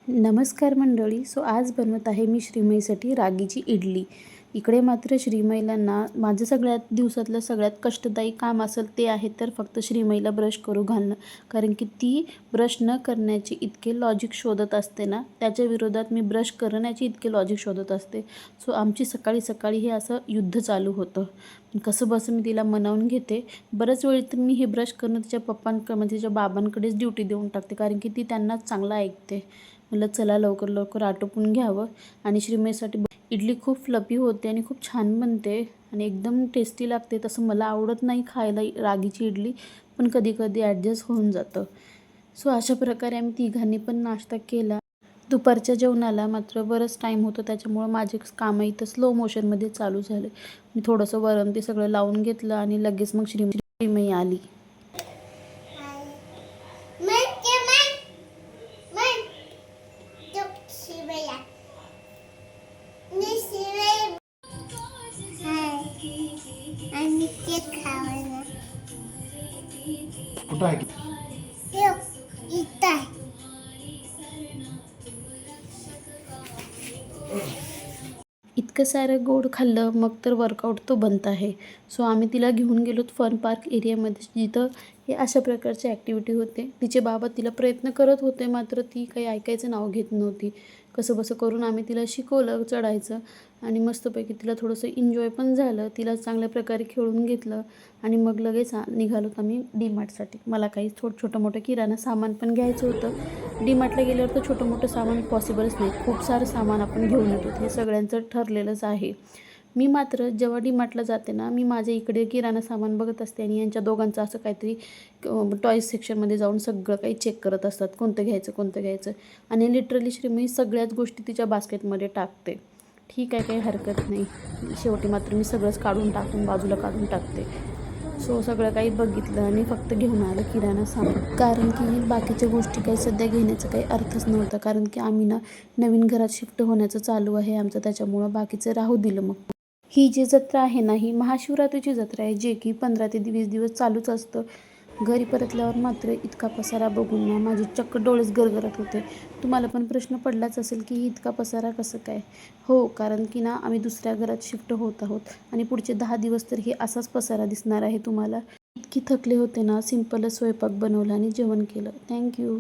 नमस्कार मंडळी. आज बनवत आहे मी श्रीमईसाठी रागीची इडली. इकडे मात्र श्रीमईला ना माझं सगळ्यात दिवसातलं सगळ्यात कष्टदायी काम असेल ते आहे तर फक्त श्रीमईला ब्रश करू घालणं. कारण की ती ब्रश न करण्याचे इतके लॉजिक शोधत असते ना, त्याच्या विरोधात मी ब्रश करण्याचे इतके लॉजिक शोधत असते. आमची सकाळी सकाळी हे असं युद्ध चालू होतं. कसं बसं मी तिला मनवून घेते. बऱ्याच वेळी तर मी हे ब्रश करणं तिच्या म्हणजे तिच्या बाबांकडेच ड्युटी देऊन टाकते, कारण की ती त्यांनाच चांगलं ऐकते. म्हटलं चला लवकर लवकर आटोपून घ्यावं. आणि श्रीमईसाठी इडली खूप फ्लफी होते आणि खूप छान बनते आणि एकदम टेस्टी लागते. तसं मला आवडत नाही खायला रागीची इडली, पण कधी कधी ॲडजस्ट होऊन जातं. अशा प्रकारे आम्ही तिघांनी पण नाश्ता केला. दुपारच्या जेवणाला मात्र बरंच टाईम होतं, त्याच्यामुळं माझे कामं इथं स्लो मोशनमध्ये चालू झाले. मी थोडंसं वरण ते सगळं लावून घेतलं आणि लगेच मग श्रीमई आली. कुठं आहे? इतकं सारं गोड खाल्लं मग तर वर्कआउट तो बनत आहे. आम्ही तिला घेऊन गेलो फन पार्क एरियामध्ये, जिथं हे अशा प्रकारची ॲक्टिव्हिटी होते. तिचे बाबा तिला प्रयत्न करत होते, मात्र ती काही ऐकायचं नाव घेत नव्हती. कसंबसं करून आम्ही तिला शिकवलं चढायचं आणि मस्तपैकी तिला थोडंसं एन्जॉय पण झालं. तिला चांगल्या प्रकारे खेळून घेतलं आणि मग लगेच निघालोत आम्ही डीमार्टसाठी. मला काही छोटं मोठं किराणा सामान पण घ्यायचं होतं. डीमार्टला गेल्यावर तर छोटं मोठं सामान पॉसिबलच नाही, खूप सारं सामान आपण घेऊन येतो, हे सगळ्यांचं ठरलेलंच आहे. मी मात्र जेव्हा डीमार्टला जाते ना, मी माझ्या इकडे किराणा सामान बघत असते आणि यांच्या दोघांचं असं काहीतरी टॉयज सेक्शनमध्ये जाऊन सगळं काही चेक करत असतात, कोणतं घ्यायचं. आणि लिटरली श्रीमई सगळ्याच गोष्टी तिच्या बास्केटमध्ये टाकते. ठीक आहे, काही हरकत नाही. शेवटी मात्र मी सगळंच बाजूला काढून टाकते. सगळं काही बघितलं आणि फक्त घेऊन आलं किराणा सामान, कारण की बाकीच्या गोष्टी काही सध्या घेण्याचा काही अर्थच नव्हता. कारण की आम्ही ना नवीन घरात शिफ्ट होण्याचं चालू आहे आमचं, त्याच्यामुळं बाकीचं राहू दिलं. मग ही जी जत्रा आहे ना, ही महाशिवरात्रीची जत्रा आहे, जे की 15 ते 20 दिवस चालूच असतं. घरी परतल्यावर मात्र इतका पसारा बघून ना माझे चक्क डोळेच गरगरत होते. तुम्हाला पण प्रश्न पडलाच असेल की इतका पसारा कसं काय? हो, कारण की ना आम्ही दुसऱ्या घरात शिफ्ट होत आहोत आणि पुढचे 10 दिवस तर हे असाच पसारा दिसणार आहे तुम्हाला. इतकी थकले होते ना, सिंपलच स्वयंपाक बनवला आणि जेवण केलं. थँक्यू.